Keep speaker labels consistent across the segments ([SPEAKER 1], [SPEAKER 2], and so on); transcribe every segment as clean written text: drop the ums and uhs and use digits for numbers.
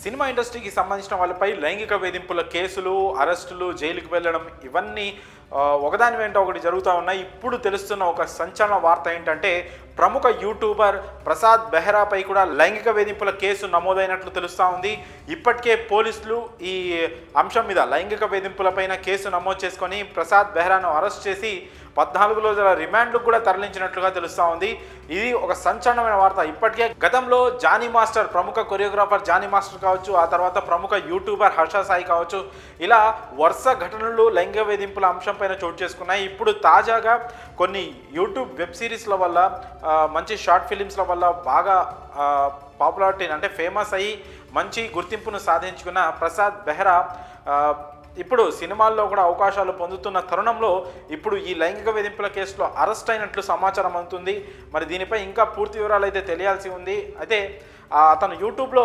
[SPEAKER 1] Cinema ఇండస్ట్రీకి సంబంధించిన వాళ్ళపై లైంగిక వేధింపుల కేసులు, అరెస్టులు, జైలుకి వెళ్ళడం ఇవన్నీ ఒకదాని వెంట ఒకటి జరుగుతూ ఉన్నాయి. ఇప్పుడు తెలుస్తున్న ఒక సంచలన వార్త ఏంటంటే ప్రముఖ యూట్యూబర్ ప్రసాద్ బెహ్రాపై కూడా లైంగిక వేధింపుల కేసు నమోదైనట్లు తెలుస్తూ ఉంది. ఇప్పటికే పోలీసులు ఈ అంశం మీద లైంగిక వేధింపులపైన కేసు నమోదు చేసుకొని ప్రసాద్ బెహ్రాను అరెస్ట్ చేసి 14 రోజుల రిమాండ్కు కూడా తరలించినట్లుగా తెలుస్తూ ఉంది. ఇది ఒక సంచలనమైన వార్త. ఇప్పటికే గతంలో జానీ మాస్టర్, ప్రముఖ కొరియోగ్రాఫర్ జానీ మాస్టర్ కావచ్చు, ఆ తర్వాత ప్రముఖ యూట్యూబర్ హర్ష సాయి కావచ్చు, ఇలా వరుస ఘటనలు లైంగిక వేధింపుల అంశం పైన చోటు చేసుకున్నాయి. ఇప్పుడు తాజాగా కొన్ని యూట్యూబ్ వెబ్ సిరీస్ల వల్ల, మంచి షార్ట్ ఫిలిమ్స్ల వల్ల బాగా పాపులారిటీని అంటే ఫేమస్ అయ్యి మంచి గుర్తింపును సాధించుకున్న ప్రసాద్ బెహ్రా ఇప్పుడు సినిమాల్లో కూడా అవకాశాలు పొందుతున్న తరుణంలో ఇప్పుడు ఈ లైంగిక వేధింపుల కేసులో అరెస్ట్ అయినట్లు సమాచారం అందుతుంది. మరి దీనిపై ఇంకా పూర్తి వివరాలు అయితే తెలియాల్సి ఉంది. అయితే అతను యూట్యూబ్లో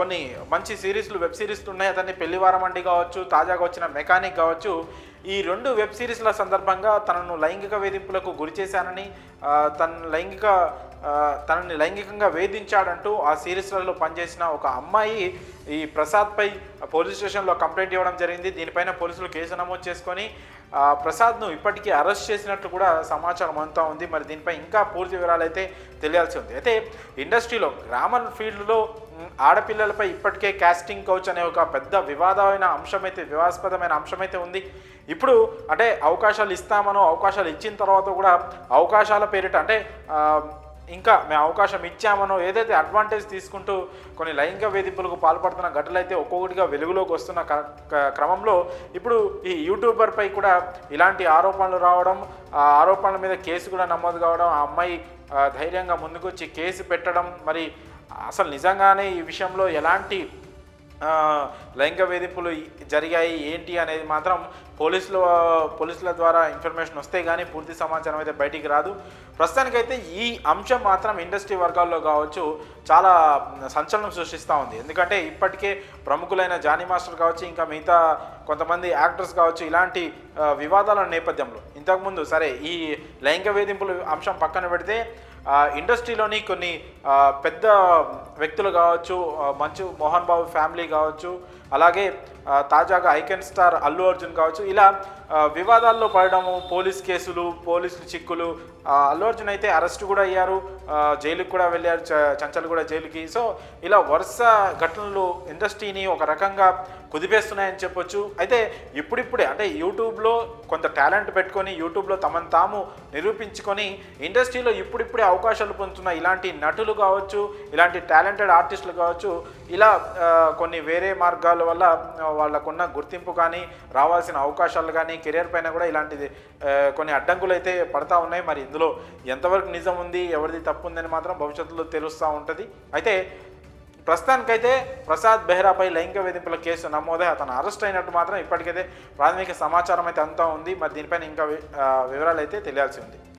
[SPEAKER 1] కొన్ని మంచి సిరీస్లు, వెబ్ సిరీస్లు ఉన్నాయి. అతన్ని పెళ్లివారం అండి కావచ్చు, తాజాగా వచ్చిన మెకానిక్ కావచ్చు, ఈ 2 వెబ్ సిరీస్ల సందర్భంగా తనను లైంగిక వేధింపులకు గురి చేశానని, తనని లైంగికంగా వేధించాడంటూ ఆ సిరీస్లలో పనిచేసిన ఒక అమ్మాయి ఈ ప్రసాద్పై పోలీస్ స్టేషన్లో కంప్లైంట్ ఇవ్వడం జరిగింది. దీనిపైన పోలీసులు కేసు నమోదు చేసుకొని ప్రసాద్ను ఇప్పటికీ అరెస్ట్ చేసినట్టు కూడా సమాచారం అంతా ఉంది. మరి దీనిపై ఇంకా పూర్తి వివరాలు అయితే తెలియాల్సి ఉంది. అయితే ఇండస్ట్రీలో గ్రామర్ ఫీల్డ్లో ఆడపిల్లలపై ఇప్పటికే కాస్టింగ్ కౌచ్ అనే ఒక పెద్ద వివాదాస్పదమైన అంశమైతే ఉంది. ఇప్పుడు అంటే అవకాశాలు ఇస్తామనో, అవకాశాలు ఇచ్చిన తర్వాత కూడా అవకాశాల పేరిట అంటే ఇంకా మేము అవకాశం ఇచ్చామనో ఏదైతే అడ్వాంటేజ్ తీసుకుంటూ కొన్ని లైంగిక వేధింపులకు పాల్పడుతున్న ఘటనలు అయితే ఒక్కొక్కటిగా వెలుగులోకి వస్తున్న క్రమంలో ఇప్పుడు ఈ యూట్యూబర్పై కూడా ఇలాంటి ఆరోపణలు రావడం, ఆ ఆరోపణల మీద కేసు కూడా నమోదు కావడం, ఆ అమ్మాయి ధైర్యంగా ముందుకొచ్చి కేసు పెట్టడం, మరి అసలు నిజంగానే ఈ విషయంలో ఎలాంటి లైంగిక వేధింపులు జరిగాయి ఏంటి అనేది మాత్రం పోలీసుల ద్వారా ఇన్ఫర్మేషన్ వస్తే కానీ పూర్తి సమాచారం అయితే బయటికి రాదు. ప్రస్తుతానికైతే ఈ అంశం మాత్రం ఇండస్ట్రీ వర్గాల్లో కావచ్చు చాలా సంచలనం సృష్టిస్తూ ఉంది. ఎందుకంటే ఇప్పటికే ప్రముఖులైన జానీ మాస్టర్ కావచ్చు, ఇంకా మిగతా కొంతమంది యాక్టర్స్ కావచ్చు, ఇలాంటి వివాదాల నేపథ్యంలో ఇంతకుముందు సరే ఈ లైంగిక వేధింపుల అంశం పక్కన పెడితే ఇండస్ట్రీలోని కొన్ని పెద్ద వ్యక్తులు కావచ్చు, మంచు మోహన్ బాబు ఫ్యామిలీ కావచ్చు, అలాగే తాజాగా ఐకాన్ స్టార్ అల్లు అర్జున్ కావచ్చు, ఇలా వివాదాల్లో పడడము, పోలీస్ కేసులు, పోలీసులు చిక్కులు, అల్లు అర్జున్ అయితే అరెస్ట్ కూడా అయ్యారు, జైలుకి కూడా వెళ్ళారు, చంచల్ కూడా జైలుకి. సో ఇలా వరుస ఘటనలు ఇండస్ట్రీని ఒక రకంగా కుదిపేస్తున్నాయని చెప్పొచ్చు. అయితే ఇప్పుడిప్పుడే అంటే యూట్యూబ్లో కొంత టాలెంట్ పెట్టుకొని యూట్యూబ్లో తమను తాము నిరూపించుకొని ఇండస్ట్రీలో ఇప్పుడిప్పుడే అవకాశాలు పొందుతున్న ఇలాంటి నటులు కావచ్చు, ఇలాంటి టాలెంటెడ్ ఆర్టిస్టులు కావచ్చు, ఇలా కొన్ని వేరే మార్గాల వల్ల వాళ్ళకున్న గుర్తింపు కానీ, రావాల్సిన అవకాశాలు కానీ, కెరియర్ పైన కూడా ఇలాంటిది కొన్ని అడ్డంకులు అయితే పడతా ఉన్నాయి. మరి ఇందులో ఎంతవరకు నిజం ఉంది, ఎవరిది తప్పు ఉందని మాత్రం భవిష్యత్తులో తెలుస్తూ ఉంటుంది. అయితే ప్రస్తుతానికైతే ప్రసాద్ బెహ్రాపై లైంగిక వేధింపుల కేసు నమోదై అతను అరెస్ట్ అయినట్టు మాత్రం ఇప్పటికైతే ప్రాథమిక సమాచారం అయితే అంతా ఉంది. మరి దీనిపైన ఇంకా వివరాలు అయితే తెలియాల్సి ఉంది.